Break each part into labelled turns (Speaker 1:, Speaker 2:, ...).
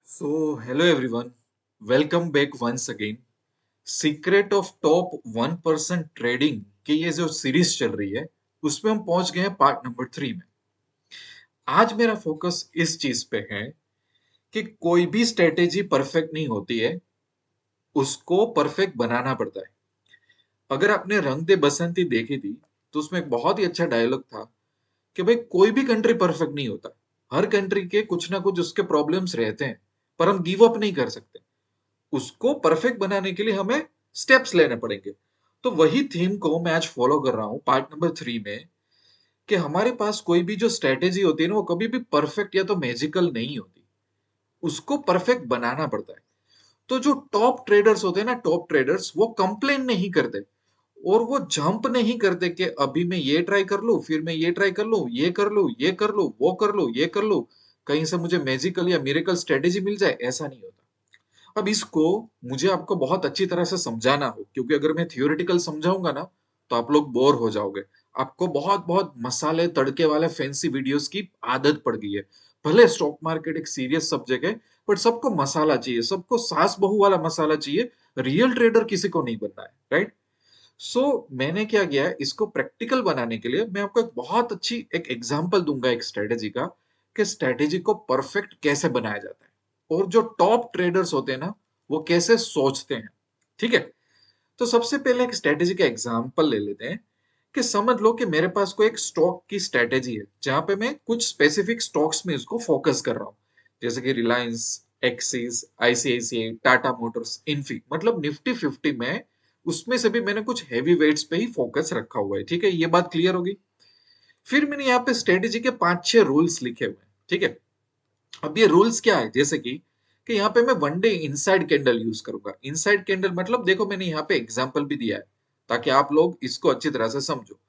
Speaker 1: Hello everyone. Welcome back once again. Secret of top 1% trading की ये जो series चल रही है, उसमें हम पहुंच गए हैं पार्ट नंबर 3 में। आज मेरा फोकस इस चीज पे है कि कोई भी स्ट्रेटेजी परफेक्ट नहीं होती है, उसको परफेक्ट बनाना पड़ता है। अगर आपने रंग दे बसंती देखी थी, तो उसमें एक बहुत ही अच्छा डायलॉग था कि भाई कोई भी कंट्री परफेक्ट नहीं होता। हर कंट्री के कुछ ना कुछ उसके प्रॉब्लम्स रहते हैं, पर हम गिव अप नहीं कर सकते। उसको परफेक्ट बनाने के लिए हमें स्टेप्स लेने पड़ेंगे। तो वही थीम को मैं आज फॉलो कर रहा हूँ पार्ट नंबर 3 में, कि हमारे पास कोई भी जो स्ट्रेटेजी होती है ना, वो कभी भी परफेक्ट या तो मैजिकल नहीं होती। उसको परफेक्ट बनाना पड़ता है। तो जो टॉप ट्रेडर्स होते हैं ना, टॉप ट्रेडर्स वो कंप्लेन नहीं करते और वो जंप नहीं करते कि अभी मैं ये ट्राई कर लूं, फिर मैं ये ट्राई कर लूं, ये कर लूं, ये कर लूं, वो कर लूं, ये कर लूं, कहीं से मुझे मैजिकल या मिरेकल स्ट्रेटेजी मिल जाए, ऐसा नहीं होता। अब इसको मुझे आपको बहुत अच्छी तरह से समझाना हो, क्योंकि अगर मैं थियोरेटिकल समझाऊंगा ना, तो आप लोग बोर हो जाओगे। आपको बहुत बहुत मसाले तड़के वाले फैंसी वीडियोस की आदत पड़ गई है। भले स्टॉक मार्केट एक सीरियस सब्जेक्ट है, बट सबको मसाला चाहिए, सबको सास बहू वाला मसाला चाहिए। रियल ट्रेडर किसी को नहीं बनना है, राइट? मैंने क्या किया है, इसको प्रैक्टिकल बनाने के लिए मैं आपको एक बहुत अच्छी एक एग्जांपल दूंगा एक स्ट्रेटेजी का, कि स्ट्रेटेजी को परफेक्ट कैसे बनाया जाता है और जो टॉप ट्रेडर्स होते हैं ना, वो कैसे सोचते हैं। ठीक है? तो सबसे पहले एक स्ट्रेटेजी का एग्जांपल ले लेते हैं, कि समझ लो कि मेरे पास कोई एक स्टॉक की स्ट्रेटेजी है, जहां पे मैं कुछ स्पेसिफिक स्टॉक्स में इसको फोकस कर रहा हूँ। जैसे कि Reliance, axis, ICICI, Tata Motors, Infy, मतलब निफ्टी 50 में, उसमें से भी मैंने कुछ हैवी वेट्स पे ही फोकस रखा हुआ है। ठीक है, ये बात क्लियर होगी। फिर मैंने यहाँ पे स्ट्रेटेजी के 5-6 रूल्स लिखे हुए हैं। ठीक है? अब ये रूल्स क्या है, जैसे कि यहाँ पे मैं one day inside candle use करूंगा। इनसाइड कैंडल मतलब देखो, मैंने यहाँ पे एग्जांपल भी दिया है ताकि आप लोग इसको अच्छी तरह से समझो,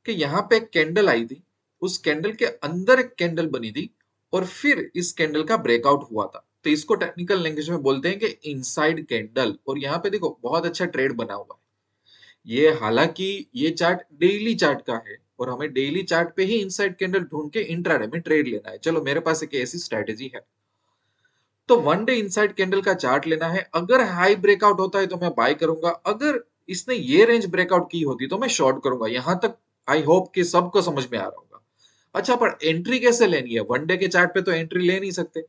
Speaker 1: कि यहाँ पे एक कैंडल आई थी, उस कैंडल के अंदर एक कैंडल बनी थी, और फिर इस कैंडल का ब्रेकआउट हुआ था। तो इसको टेक्निकल लैंग्वेज में बोलते हैं कि इनसाइड कैंडल। और यहाँ पे देखो बहुत अच्छा ट्रेड बना हुआ है। ये हालांकि ये चार्ट डेली चार्ट का है, और हमें डेली चार्ट पे ही इनसाइड कैंडल ढूंढ के इंट्राडे में ट्रेड लेना है। चलो, मेरे पास एक ऐसी स्ट्रेटेजी है। तो वन डे इनसाइड कैंडल का चार्ट लेना है। अगर हाई ब्रेकआउट होता है तो मैं बाय करूंगा, अगर इसने ये रेंज ब्रेकआउट की होती तो मैं शॉर्ट करूंगा। यहां तक आई होप कि सबको समझ में आ रहा होगा। अच्छा, पर एंट्री कैसे लेनी है? वन डे के चार्ट पे तो एंट्री ले नहीं सकते।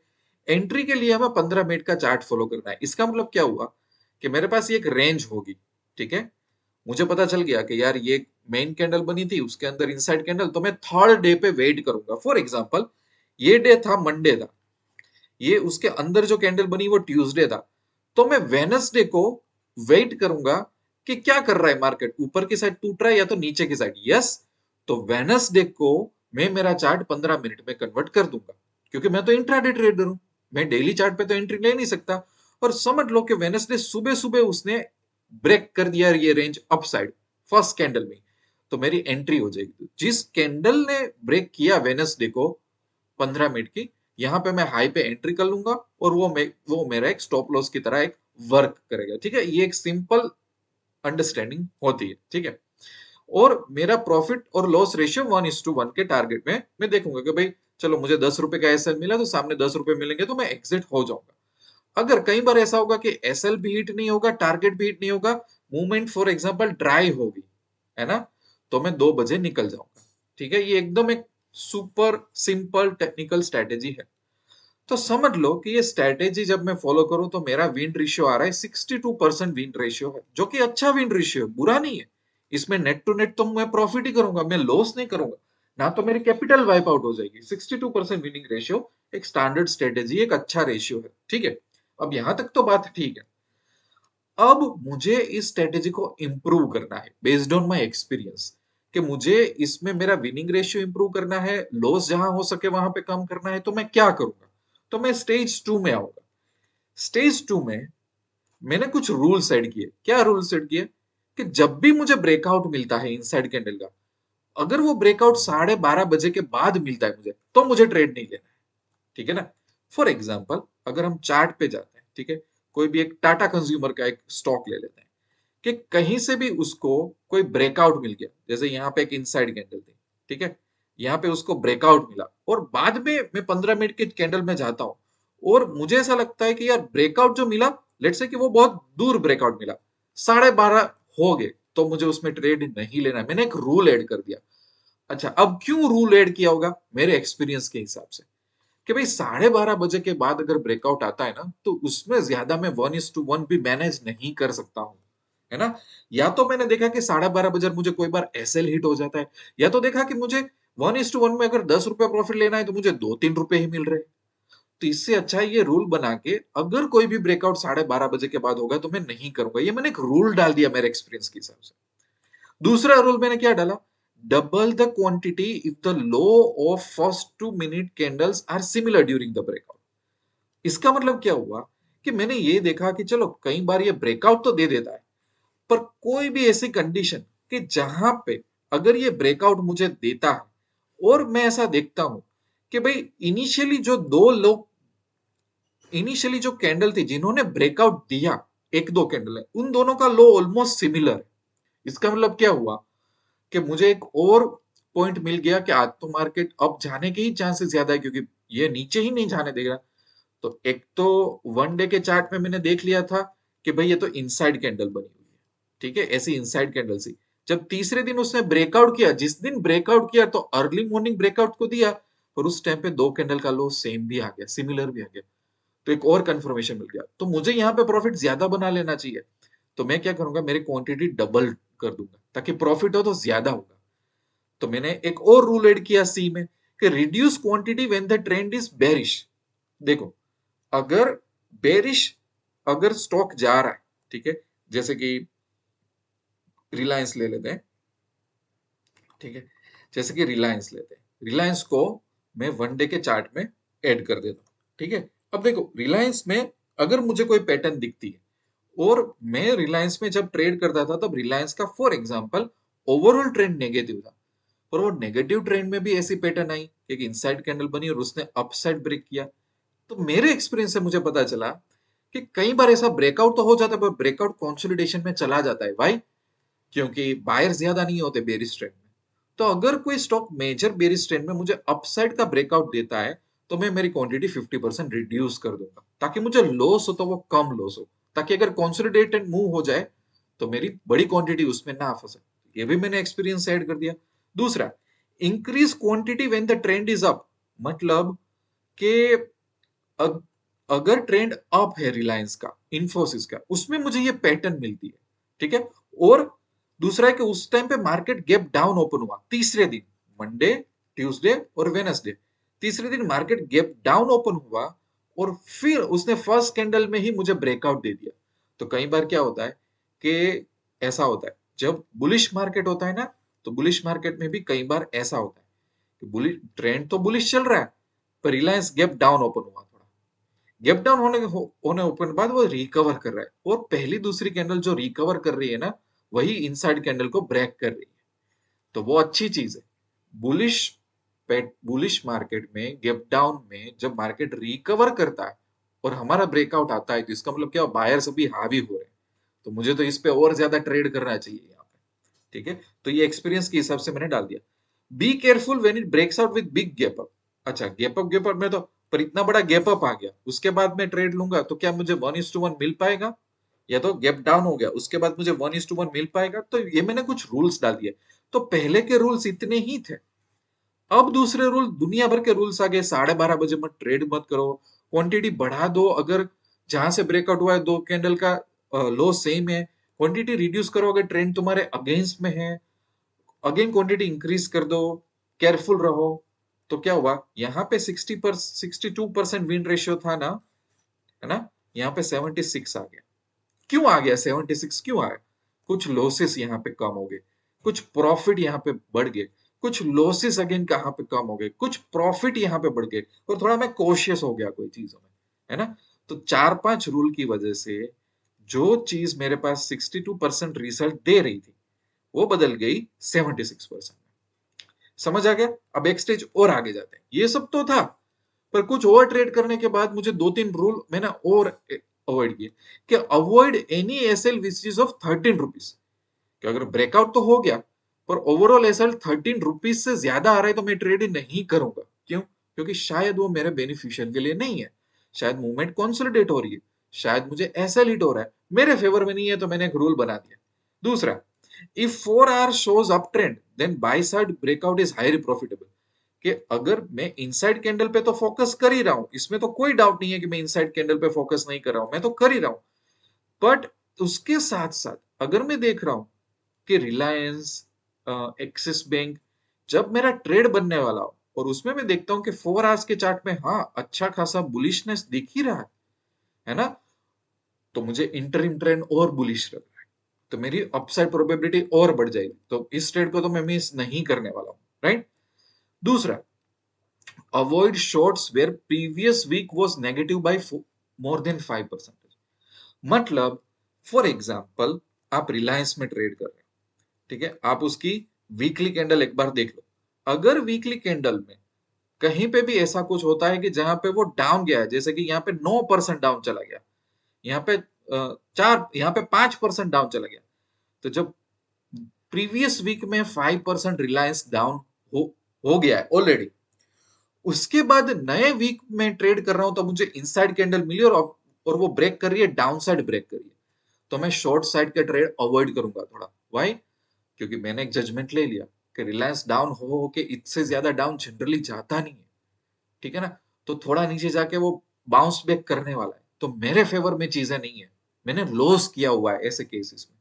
Speaker 1: एंट्री के लिए हमें 15 मिनट का चार्ट फॉलो करना है। इसका मतलब क्या हुआ, कि मेरे पास ये एक रेंज होगी। ठीक है? मुझे पता चल गया कि यार ये मेन कैंडल बनी थी, उसके अंदर इनसाइड कैंडल, तो मैं थर्ड डे पे वेट करूंगा। फॉर एग्जाम्पल, ये डे था मंडे था, ये उसके अंदर जो कैंडल बनी वो ट्यूसडे था। तो मैं वेनसडे को वेट करूंगा कि क्या कर रहा है मार्केट, ऊपर की साइड टूट रहा है या तो नीचे की साइड। यस, तो वेनसडे को मैं मेरा चार्ट 15 मिनट में कन्वर्ट कर दूंगा, क्योंकि मैं तो इंट्राडे ट्रेडर हूं। मैं डेली चार्ट पे तो एंट्री ले नहीं सकता। और समझ लो कि वेनसडे सुबह सुबह उसने ब्रेक कर दिया ये रेंज अपसाइड, फर्स्ट कैंडल में, तो मेरी एंट्री हो जाएगी। जिस कैंडल ने ब्रेक किया वेनसडे को 15 मिनट की, यहाँ पे मैं हाई पे एंट्री कर लूंगा, और वो मेरा एक स्टॉप लॉस की तरह एक वर्क करेगा। ठीक है? ये एक सिंपल अंडरस्टैंडिंग होती है। ठीक है? और मेरा प्रॉफिट और लॉस रेशियो 1:1 के टारगेट में मैं देखूंगा कि भाई चलो, मुझे 10 रुपए का एसएल मिला तो सामने 10 रुपए मिलेंगे, तो मैं एग्जिट हो जाऊंगा। अगर कई बार ऐसा होगा कि एसएल भी हिट नहीं होगा, टारगेट भी हिट नहीं होगा, मूवमेंट फॉर एग्जांपल ड्राई होगी, है ना, तो मैं 2 बजे निकल जाऊंगा। ठीक है? ये एकदम एक सुपर सिंपल टेक्निकल स्ट्रेटेजी है। तो समझ लो कि ये स्ट्रेटेजी जब मैं फॉलो करूं, तो मेरा विन रेशियो आ रहा है 62% विन रेशियो है, जो कि अच्छा विन रेशियो है, बुरा नहीं है। इसमें नेट टू नेट तो मैं प्रॉफिट ही करूंगा, मैं लॉस नहीं करूंगा। ना तो मेरी कैपिटल वाइप आउट हो जाएगी। 62% विनिंग रेशियो एक स्टैंडर्ड स्ट्रेटेजी, एक अच्छा रेशियो है। ठीक है? अब यहां तक तो बात ठीक है। अब मुझे इस स्ट्रेटेजी को इंप्रूव करना है बेस्ड ऑन माय एक्सपीरियंस, कि मुझे इसमें मेरा विनिंग रेशियो इंप्रूव करना है, लॉस जहां हो सके वहां पे कम करना है। तो मैं क्या करूंगा? तो मैं स्टेज 2 में आऊंगा। स्टेज 2 में मैंने कुछ रूल सेट किए। क्या रूल सेट किए? कि जब भी मुझे ब्रेकआउट मिलता है इनसाइड कैंडल का, अगर वो ब्रेकआउट 12:30 बजे के बाद मिलता है मुझे, तो मुझे ट्रेड नहीं लेना है। ठीक है ना? फॉर एग्जाम्पल, अगर हम चार्ट पे जाते हैं, ठीक है, कोई भी एक टाटा कंज्यूमर का एक स्टॉक ले लेते हैं, कि कहीं से भी उसको कोई ब्रेकआउट मिल गया, जैसे यहाँ पे एक इनसाइड कैंडल थी, ठीक है, यहाँ पे उसको ब्रेकआउट मिला, और बाद में मैं 15 मिनट के कैंडल में जाता हूँ, और मुझे ऐसा लगता है कि यार ब्रेकआउट जो मिला, लेट्स से कि वो बहुत दूर ब्रेकआउट मिला, 12:30 हो गए, तो मुझे उसमें ट्रेड नहीं लेना। मैंने एक रूल ऐड कर दिया। अच्छा, अब क्यों रूल ऐड किया होगा? मेरे एक्सपीरियंस के हिसाब से कि भाई 12:30 बजे के बाद अगर ब्रेकआउट आता है ना, तो उसमें ज्यादा मैं 1:1 भी मैनेज नहीं कर सकता हूँ, है ना। या तो मैंने देखा कि 12:30 बजे मुझे कोई बार एसएल हिट हो जाता है, या तो देखा कि मुझे 1:1 में अगर 10 रुपए प्रॉफिट लेना है तो मुझे 2-3 रुपए ही मिल रहे हैं। तो इससे अच्छा है ये रूल बना के, अगर कोई भी ब्रेकआउट 12:30 बजे के बाद होगा तो मैं नहीं करूंगा। ये मैंने एक रूल डाल दिया मेरे एक्सपीरियंस के हिसाब से। दूसरा रूल मैंने क्या डाला? Double the quantity if the low of first 2 minute candles are similar during the breakout. इसका मतलब क्या हुआ कि मैंने ये देखा कि चलो कई बार ये ब्रेकआउट तो दे देता है, पर कोई भी ऐसी कंडीशन कि जहां पे अगर ये ब्रेकआउट मुझे देता है, और मैं ऐसा देखता हूं कि भाई इनिशियली जो कैंडल थी जिन्होंने ब्रेकआउट दिया, एक दो कैंडल है, उन दोनों का लो ऑलमोस्ट सिमिलर है। इसका मतलब क्या हुआ कि मुझे एक और पॉइंट मिल गया कि आज तो मार्केट अब जाने के ही चांसेस ज्यादा है, क्योंकि ये नीचे ही नहीं जाने देगा। तो एक तो 1 डे के चार्ट में मैंने देख लिया था कि भाई ये तो इनसाइड कैंडल बनी हुई है, ठीक है, ऐसी इनसाइड कैंडल सी। जब तीसरे दिन उसने ब्रेकआउट किया, जिस दिन ब्रेकआउट किया तो अर्ली मॉर्निंग ब्रेकआउट को दिया, और उस टाइम पे दो कैंडल का लो सेम भी आ गया, सिमिलर भी आ गया। तो एक और कंफर्मेशन मिल गया, तो मुझे यहाँ पे प्रॉफिट ज्यादा बना लेना चाहिए। तो मैं क्या करूंगा, मेरी क्वांटिटी डबल कर दूंगा ताकि प्रॉफिट हो तो ज्यादा होगा। तो मैंने एक और रूल ऐड किया सी में कि reduce quantity when the trend is bearish. देखो, अगर बेरिश, अगर स्टॉक जा रहा है, ठीक है, जैसे कि रिलायंस ले लेते हैं, ठीक है, जैसे कि रिलायंस लेते हैं, रिलायंस को मैं 1 डे के चार्ट में ऐड कर देता हूँ, ठीक है। अब देखो, रिलायंस में अगर मुझे कोई पैटर्न दिखती है, और मैं रिलायंस में जब ट्रेड करता था तब रिलायंस का for example overall trend negative था, और वो नेगेटिव ट्रेंड में भी ऐसी पैटर्न आई कि एक इनसाइड कैंडल बनी और उसने अपसाइड ब्रेक किया। तो मेरे एक्सपीरियंस से मुझे पता चला कि कई बार ऐसा ब्रेकआउट तो हो जाता है, पर ब्रेकआउट कंसोलिडेशन में चला जाता है। भाई, क्योंकि बायर ज्यादा नहीं होते बेरिश ट्रेंड में। तो अगर कोई स्टॉक मेजर बेरिश ट्रेंड में मुझे अपसाइड का ब्रेकआउट देता है, तो मैं मेरी क्वांटिटी 50% रिड्यूस कर दूंगा, ताकि मुझे लॉस हो तो वो कम लॉस हो, ताकि अगर कंसोलिडेटेड मूव हो जाए तो मेरी बड़ी क्वांटिटी उसमें ना फंसे। ये भी मैंने एक्सपीरियंस ऐड कर दिया। दूसरा, increase quantity when the trend is up. मतलब कि अग, अगर ट्रेंड अप है रिलायंस का, इंफोसिस का, उसमें मुझे ये पैटर्न मिलती है, ठीक है। और दूसरा है कि उस टाइम पे मार्केट गैप डाउन ओपन हुआ तीसरे दिन, मंडे, ट्यूसडे और वेनसडे, तीसरे दिन मार्केट गैप डाउन ओपन हुआ, और फिर उसने फर्स्ट कैंडल में ही मुझे ब्रेकआउट दे दिया। तो कई बार क्या होता है कि ऐसा होता है, जब बुलिश मार्केट होता है ना, तो बुलिश मार्केट में भी कई बार ऐसा होता है कि बुलिश ट्रेंड तो बुलिश चल रहा है, पर रिलायंस गैप डाउन ओपन हुआ, थोड़ा गैप डाउन होने ओपन के बाद वो रिकवर कर रहा है, और पहली दूसरी कैंडल जो रिकवर कर रही है ना, वही इनसाइड कैंडल को ब्रेक कर रही है। तो वो अच्छी चीज है। बुलिश बुलिश मार्केट में गैप डाउन में जब मार्केट रिकवर करता है और हमारा ब्रेकआउट आता है, तो इसका मतलब क्या, बायर्स अभी हावी हो रहे हैं। तो मुझे तो इस पे और ज्यादा ट्रेड करना चाहिए यहाँ पे, ठीक है। तो ये एक्सपीरियंस के हिसाब से मैंने डाल दिया। Be careful when it breaks out with big gap up. अच्छा, गैप अप में तो, पर इतना बड़ा गैप अप आ गया, उसके बाद मैं ट्रेड लूंगा तो क्या मुझे 1:1 मिल पाएगा? या तो गैप डाउन हो गया, उसके बाद मुझे 1:1 मिल पाएगा? तो ये मैंने कुछ रूल्स डाल दिए। तो पहले के रूल्स इतने ही थे। अब दूसरे रूल, दुनिया भर के रूल्स आ गए। 12:30 बजे मत ट्रेड मत करो, क्वांटिटी बढ़ा दो, अगर जहां से ब्रेकआउट हुआ है दो कैंडल का लो सेम है, क्वांटिटी रिड्यूस करो अगर ट्रेंड तुम्हारे अगेंस्ट में है, अगेन क्वांटिटी इंक्रीज कर दो, केयरफुल रहो। तो क्या हुआ, यहाँ पे 62% विन रेशियो था ना, है ना, यहाँ पे 76 आ गया। क्यों आ गया 76? क्यों आया? कुछ लॉसेस यहाँ पे कम हो गए, कुछ प्रॉफिट यहाँ पे बढ़ गए, कुछ लॉसेस अगेन कहाँ पे कम हो गए, कुछ प्रॉफिट यहाँ पे बढ़ गए, और थोड़ा मैं कॉशियस हो गया कोई चीजों में, है ना। तो 4-5 रूल की वजह से जो चीज मेरे पास 62% रिजल्ट दे रही थी, वो बदल गई 76%। समझ आ गया? अब एक स्टेज और आगे जाते हैं। ये सब तो था, पर कुछ और ट्रेड करने के बाद मुझे 2-3 रूल मैंने और अवॉइड किए, कि avoid any SL which is of 13 rupees. कि अगर ब्रेकआउट तो हो गया, पर ओवरऑल एसएल 13 रुपीज से ज्यादा आ रहा है तो मैं ट्रेड नहीं करूंगा। क्यों? क्योंकि शायद वो मेरे बेनिफिशियल के लिए नहीं है। शायद मूवमेंट कंसोलिडेट हो रही है, शायद मुझे ऐसा लीड हो रहा है, मेरे फेवर में नहीं है तो मैंने एक रूल बना दिया। दूसरा, if 4 hour shows up trend then buy side breakout is highly profitable. कि अगर मैं इनसाइड कैंडल पे तो फोकस कर ही रहा हूं, इसमें तो कोई डाउट नहीं है कि मैं इनसाइड कैंडल पे फोकस नहीं कर रहा हूं, मैं तो कर ही रहा हूं, बट उसके साथ साथ अगर मैं देख रहा हूं कि रिलायंस, एक्सिस बैंक, जब मेरा ट्रेड बनने वाला हो और उसमें मैं देखता हूं कि 4 आवर्स के चार्ट में हाँ अच्छा खासा बुलिशनेस दिख ही रहा है ना, तो मुझे इंटरिम ट्रेंड और बुलिश लग रहा है, तो मेरी अपसाइड प्रोबेबिलिटी और बढ़ जाएगी, तो इस ट्रेड को तो मैं मिस नहीं करने वाला हूं, राइट। दूसरा, avoid shorts where previous week was negative by more than 5%। मतलब फॉर एग्जांपल, आप रिलायंस में ट्रेड कर रहे हैं, ठीक है, आप उसकी वीकली कैंडल एक बार देख लो। अगर वीकली कैंडल में कहीं पे भी ऐसा कुछ होता है कि जहां पे वो डाउन गया है, जैसे कि यहाँ पे 9% डाउन चला गया, यहाँ पे यहाँ पे 5% डाउन चला गया, तो जब प्रीवियस वीक में 5% रिलायंस डाउन हो हो गया है ऑलरेडी, उसके बाद नए वीक में ट्रेड कर रहा हूं तो मुझे इनसाइड कैंडल मिली और वो ब्रेक कर रही है, डाउन साइड ब्रेक कर रही है, तो मैं शॉर्ट साइड का ट्रेड अवॉइड करूंगा थोड़ा। व्हाई? क्योंकि मैंने एक जजमेंट ले लिया कि रिलायंस डाउन हो के इससे ज्यादा डाउन जनरली जाता नहीं है, ठीक है ना, तो थोड़ा नीचे जाके वो बाउंस बैक करने वाला है, तो मेरे फेवर में चीजें नहीं है, मैंने लॉस किया हुआ है ऐसे केसेस में,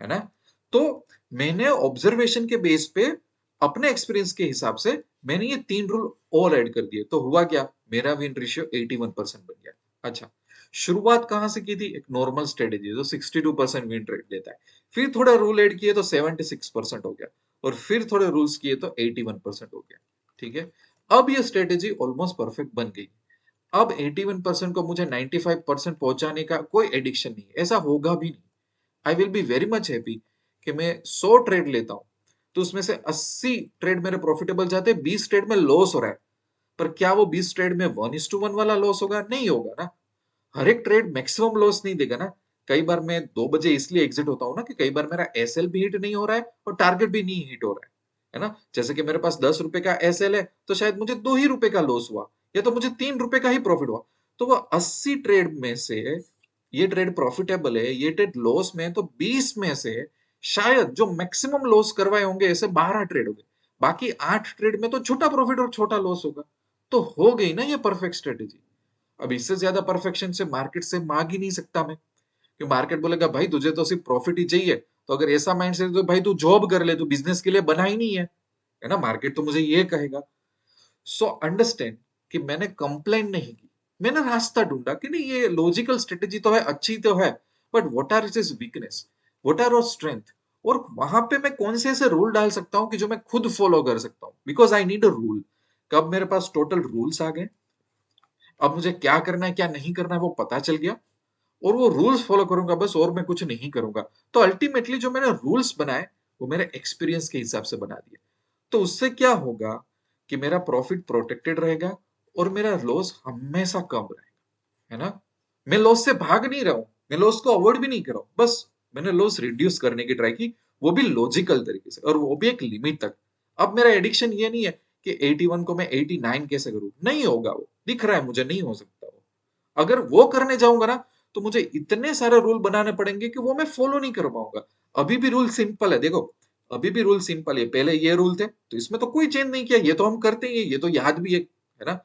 Speaker 1: है ना। तो मैंने ऑब्जर्वेशन के बेस पे, अपने एक्सपीरियंस के हिसाब से मैंने ये 3 रूल और ऐड कर दिए, तो हुआ क्या, मेरा विन रेशियो 81% बन गया। अच्छा, शुरुआत कहां से की थी, एक नॉर्मल स्ट्रेटेजी जो 62% विन रेट देता है, फिर थोड़ा रूल ऐड किए तो 76% हो गया, और फिर थोड़े रूल्स किए तो 81% हो गया, ठीक है। अब ये स्ट्रेटेजी ऑलमोस्ट परफेक्ट बन गई। अब 81% को मुझे 95% पहुंचाने का कोई एडिक्शन नहीं, ऐसा होगा भी नहीं। I will be very much happy कि मैं 100 ट्रेड लेता हूं, तो उसमें से 80 ट्रेड मेरे प्रॉफिटेबल जाते हैं, 20 ट्रेड में लॉस हो रहा है, पर क्या वो 20 ट्रेड में 1:1 वाला लॉस होगा? नहीं होगा ना। हर एक ट्रेड मैक्सिमम लॉस नहीं देगा ना। कई बार मैं 2 बजे इसलिए एग्जिट होता हूँ ना कि कई बार मेरा एसएल भी हिट नहीं हो रहा है और टारगेट भी नहीं हिट हो रहा है ना। जैसे कि मेरे पास 10 रुपए का एसएल है, तो शायद मुझे 2 ही रुपए का लॉस हुआ, या तो मुझे 3 रुपए का ही प्रॉफिट हुआ, तो वो 80 ट्रेड में से ये ट्रेड प्रॉफिटेबल है, ये ट्रेड लॉस में है, तो 20 में से शायद जो मैक्सिमम लॉस करवाए होंगे ऐसे 12 ट्रेड हो गए, बाकी 8 ट्रेड में तो छोटा प्रॉफिट और छोटा लॉस होगा, तो हो गई ना ये परफेक्ट स्ट्रेटेजी। अब इससे ज्यादा परफेक्शन से मार्केट से मांग ही नहीं सकता मैं, कि मार्केट बोलेगा भाई तुझे तो सिर्फ प्रॉफिट ही चाहिए, तो अगर ऐसा माइंडसेट तो भाई तू जॉब कर ले, तू बिजनेस के लिए बना ही नहीं है ना, मार्केट तो मुझे ये कहेगा। सो अंडरस्टैंड कि मैंने कंप्लेन नहीं की, मैंने रास्ता ढूंढा कि नहीं ये लॉजिकल स्ट्रेटेजी तो है, अच्छी तो है, but what are its weakness, what are our strength, और वहां पे मैं कौन से ऐसे रूल डाल सकता हूँ कि जो मैं खुद फॉलो कर सकता हूँ, because I need a rule. कब मेरे पास टोटल रूल्स आ गए, अब मुझे क्या करना है क्या नहीं करना है वो पता चल गया, और वो रूल्स फॉलो करूंगा बस, और मैं कुछ नहीं करूंगा। तो अल्टीमेटली जो मैंने रूल्स बनाए वो मेरे एक्सपीरियंस के हिसाब से बना दिए, तो उससे क्या होगा कि मेरा प्रॉफिट प्रोटेक्टेड रहेगा और मेरा लॉस हमेशा कम रहेगा, है ना। मैं लॉस से भाग नहीं रहा हूं, मैं लॉस को अवॉइड भी नहीं कर रहा हूं, बस मैंने लॉस रिड्यूस करने की ट्राई की, वो भी लॉजिकल तरीके से, और वो भी एक लिमिट तक। अब मेरा एडिक्शन ये नहीं है कि 81 को मैं 89 कैसे करूं, नहीं होगा, वो दिख रहा है मुझे नहीं हो सकता वो। अगर वो करने जाऊंगा ना, तो मुझे इतने सारे रूल बनाने पड़ेंगे कि वो मैं फॉलो नहीं कर पाऊंगा। अभी भी रूल सिंपल है, देखो, अभी भी रूल सिंपल है, पहले ये रूल थे तो इसमें तो कोई चेंज नहीं किया, ये तो हम करते ही है, ये तो याद भी है ना।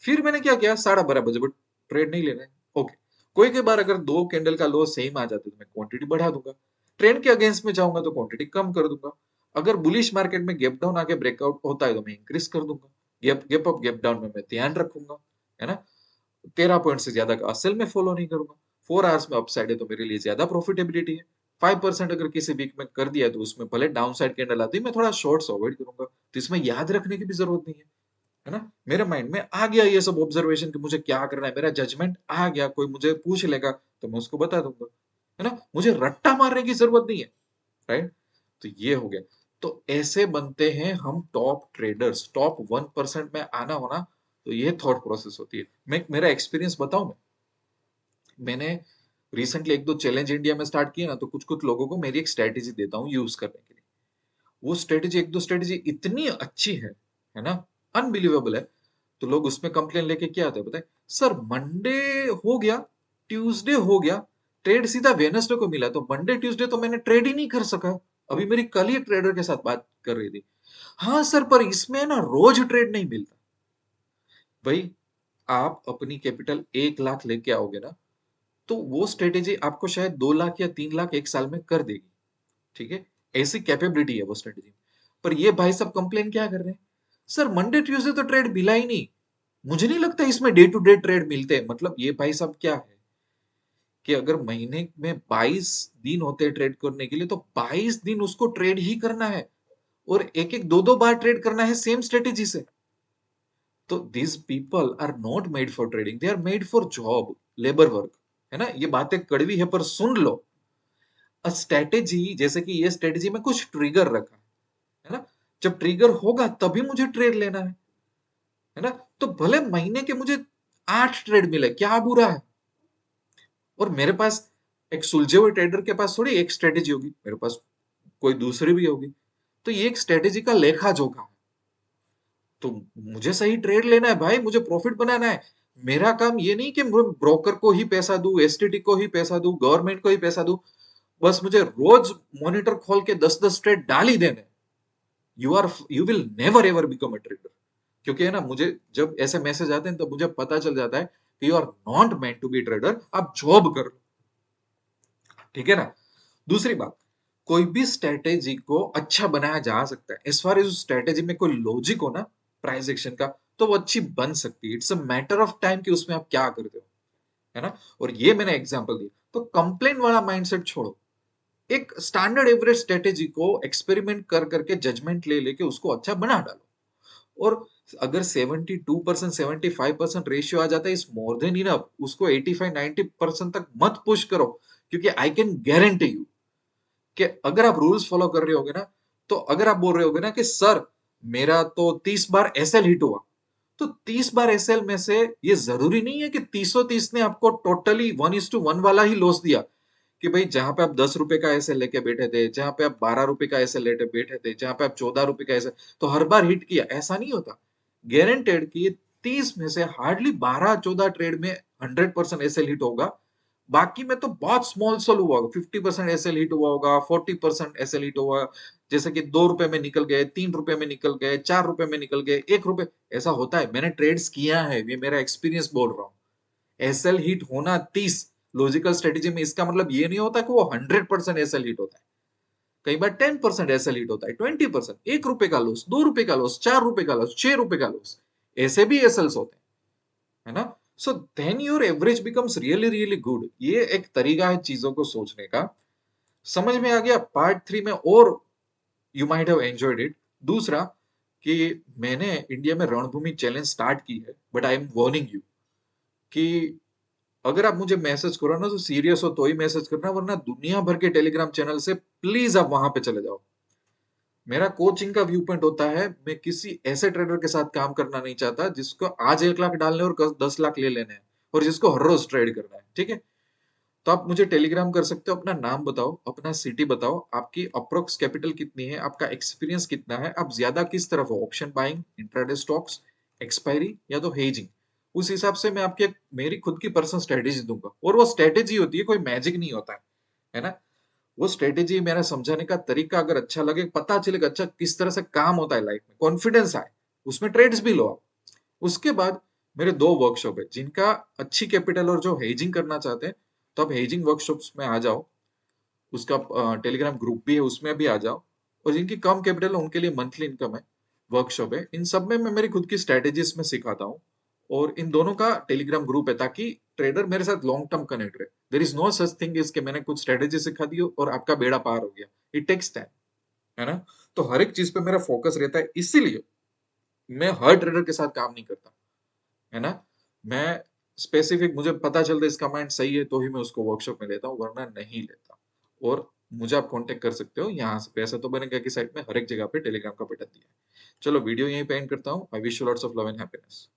Speaker 1: फिर मैंने क्या किया, 12:30 बजे बट ट्रेड नहीं लेना है, ओके। कोई के बार अगर 2 कैंडल का लो सेम आ जाता है तो मैं क्वांटिटी बढ़ा दूंगा, ट्रेंड के अगेंस्ट में जाऊंगा तो क्वांटिटी कम कर दूंगा। अगर बुलिश मार्केट में गैप डाउन आके ब्रेकआउट होता है तो मैं इंक्रीज कर दूंगा, gap gap up gap down में मैं ध्यान रखूंगा, है ना। 13 पॉइंट से ज्यादा का असल में फॉलो नहीं करूंगा। 4 आवर्स में अपसाइड है तो मेरे लिए ज्यादा प्रॉफिटेबिलिटी है। 5% अगर किसी वीक में कर दिया है तो उसमें भले डाउन साइड कैंडल आती है, मैं थोड़ा शॉर्ट्स अवॉइड करूंगा, तो इसमें याद रखने की भी जरूरत नहीं है ना। मेरे माइंड में आ गया ये सब ऑब्जर्वेशन कि मुझे क्या करना है, मेरा जजमेंट आ गया, कोई मुझे पूछ लेगा तो मैं उसको बता दूंगा, है ना। मुझे रट्टा मारने की जरूरत नहीं है, राइट। तो ये हो गया। तो ऐसे बनते हैं हम टॉप ट्रेडर्स, टॉप 1% में आना होना, तो ये थॉट प्रोसेस होती है। मैं मेरा एक्सपीरियंस बताऊं, मैंने रिसेंटली 1-2 चैलेंज इंडिया में स्टार्ट किया ना, तो कुछ कुछ लोगों को मेरी एक स्ट्रेटेजी देता हूँ यूज करने के लिए। वो स्ट्रेटेजी, 1-2 स्ट्रेटेजी इतनी अच्छी है ना, अनबिलीवेबल है। तो लोग उसमें कंप्लेन लेके क्या आते हैं बताए, सर मंडे हो गया, ट्यूसडे हो गया, ट्रेड सीधा वेनसडे को मिला, तो मंडे ट्यूसडे तो मैंने ट्रेड ही नहीं कर सका। अभी मेरी कल ही ट्रेडर के साथ बात कर रही थी। हाँ सर, पर इसमें ना रोज ट्रेड नहीं मिलता। भाई, आप अपनी कैपिटल 1 लाख लेके आओगे ना, तो वो स्ट्रेटेजी आपको शायद 2 लाख या 3 लाख एक साल में कर देगी। ठीक है, ऐसी कैपेबिलिटी है वो स्ट्रेटेजी। पर ये भाई सब कंप्लेन क्या कर रहे हैं, सर मंडे ट्यूसडे तो ट्रेड मिला ही नहीं। मुझे नहीं लगता इसमें डे टू डे ट्रेड मिलते हैं। मतलब ये भाई साहब क्या है कि अगर महीने में 22 दिन होते हैं ट्रेड करने के लिए, तो 22 दिन उसको ट्रेड ही करना है, और एक एक दो दो बार ट्रेड करना है सेम स्ट्रेटेजी से। तो this people are not made for trading, they are made for job, labour work. है ना, ये बातें कड़वी है पर सुन लो। स्ट्रेटेजी, जैसे कि ये स्ट्रेटेजी में कुछ ट्रिगर रखा है ना, जब ट्रिगर होगा तभी मुझे ट्रेड लेना है ना। तो भले महीने के मुझे 8 ट्रेड मिले, क्या बुरा है। और मेरे पास एक सुलझे हुए ट्रेडर के पास थोड़ी एक स्ट्रेटेजी होगी, मेरे पास कोई दूसरी भी होगी। तो ये एक स्ट्रेटेजी का लेखा जोखा है। तो मुझे सही ट्रेड लेना है भाई, मुझे प्रॉफिट बनाना है। मेरा काम ये नहीं कि ब्रोकर को ही पैसा दूं, एसटीटी को ही पैसा दूं, गवर्नमेंट को ही पैसा दूं। बस मुझे रोज मॉनिटर खोल के 10-10 ट्रेड डाल ही देने। You will never ever become a trader. क्योंकि है ना, मुझे जब ऐसे मैसेज आते हैं तो मुझे पता चल जाता है कि you are not meant to be trader, आप जॉब कर लो। ठीक है ना। दूसरी बात, कोई भी स्ट्रेटेजी को अच्छा बनाया जा सकता है, एज फार एज उस स्ट्रेटेजी में कोई लॉजिक हो ना प्राइस एक्शन का, तो वो अच्छी बन सकती है। It's a matter of time कि उसमें आप क्या करते हो। है ना। और ये मैंने एग्जांपल दी। तो कंप्लेन वाला माइंडसेट छोड़ो, एक स्टैंडर्ड एवरेज स्ट्रेटेजी को एक्सपेरिमेंट कर करके जजमेंट ले लेके उसको अच्छा बना डालो। और अगर 72% 75% रेशियो आ जाता है, इस मोर देन इनफ। उसको 85-90% तक मत पुश करो, क्योंकि आई कैन गारंटी यू कि अगर आप रूल्स फॉलो कर रहे होगे ना, तो अगर आप बोल रहे होगे ना कि सर मेरा तो 30 बार एसएल हिट हुआ, तो 30 बार एसएल में से ये जरूरी नहीं है कि 30 ने आपको टोटली 1:1 वाला ही लॉस दिया। कि भाई जहां पे आप 10 रुपए का एसएल लेके बैठे थे, जहां पे आप 12 रुपए का एसएल लेके बैठे थे, जहां पे आप 14 रुपए का एसएल, तो हर बार हिट किया, ऐसा नहीं होता। गारंटेड कि 30 में से हार्डली 12-14 ट्रेड में 100% एसएल हिट होगा। बाकी में तो बहुत स्मॉल सोल हुआ होगा, 50% एसएल हिट हुआ होगा, 40% एसएल हिट हुआ। जैसे कि 2 रुपए में निकल गए, 3 रुपए में निकल गए, 4 रुपए में निकल गए, 1 रुपए। ऐसा होता है, मैंने ट्रेड्स किया है, ये मेरा एक्सपीरियंस बोल रहा हूँ। एसएल हिट होना 30 लॉजिकल स्ट्रेटेजी में, इसका मतलब ये नहीं होता कि वो 100% एसएल हिट होता है। कई बार 10% एसएल हिट होता है, 20%, 1 रुपए का लॉस, 2 रुपए का लॉस, 4 रुपए का लॉस, 6 रुपए का लॉस, ऐसे भी एसएल्स होते हैं। है ना। So then your average becomes really really good. ये एक तरीका है चीजों को सोचने का। समझ में आ गया पार्ट 3 में, और you might have enjoyed it. दूसरा, कि मैंने इंडिया में रणभूमि चैलेंज स्टार्ट की है, but I am warning you कि अगर आप मुझे मैसेज करो ना, तो सीरियस हो तो ही मैसेज करना, वरना दुनिया भर के टेलीग्राम चैनल से प्लीज आप वहां पे चले जाओ। मेरा कोचिंग का व्यू पॉइंट होता है, मैं किसी ऐसे ट्रेडर के साथ काम करना नहीं चाहता जिसको आज 1 लाख डालने और 10 लाख ले लेने हैं, और जिसको हर रोज ट्रेड करना है। ठीक है। तो आप मुझे टेलीग्राम कर सकते हो, अपना नाम बताओ, अपना सिटी बताओ, आपकी अप्रोक्स कैपिटल कितनी है, आपका एक्सपीरियंस कितना है, आप ज्यादा किस तरफ हो, option buying, intraday stocks, expiry या तो हेजिंग। उस हिसाब से मैं आपकी मेरी खुद की पर्सनल स्ट्रेटेजी दूंगा, और वो स्ट्रेटेजी होती है, कोई मैजिक नहीं होता है ना। वो स्ट्रेटेजी मेरा समझाने का तरीका अगर अच्छा लगे, पता चलेगा अच्छा किस तरह से काम होता है लाइफ में, कॉन्फिडेंस आए, उसमें ट्रेड्स भी लो आप। उसके बाद मेरे 2 वर्कशॉप है, जिनका अच्छी कैपिटल और जो हेजिंग करना चाहते हैं, तो आप हेजिंग वर्कशॉप्स में आ जाओ। उसका टेलीग्राम ग्रुप भी है, उसमें भी आ जाओ। और जिनकी कम कैपिटल है उनके लिए मंथली इनकम है वर्कशॉप है। इन सब में मैं मेरी खुद की स्ट्रेटेजीज में सिखाता हूँ, और इन दोनों का टेलीग्राम ग्रुप है, ताकि ट्रेडर मेरे साथ लॉन्ग टर्म कनेक्ट रहे। There is no such thing is के मैंने कुछ स्ट्रेटेजी सिखा दी और आपका बेड़ा पार हो गया। It takes time. है ना। तो हर एक चीज पे मेरा फोकस रहता है, इसीलिए मैं हर ट्रेडर के साथ काम नहीं करता। है ना। मैं स्पेसिफिक, मुझे पता चलता है इसका माइंड सही है तो ही मैं उसको वर्कशॉप में लेता हूँ, वरना नहीं लेता। और मुझे आप कांटेक्ट कर सकते हो यहाँ से। पैसा तो बनेगा की साइट में हर एक जगह पे टेलीग्राम का बटन दिया है। चलो वीडियो यहीं पे एंड करता हूँ। I wish you lots of love and happiness.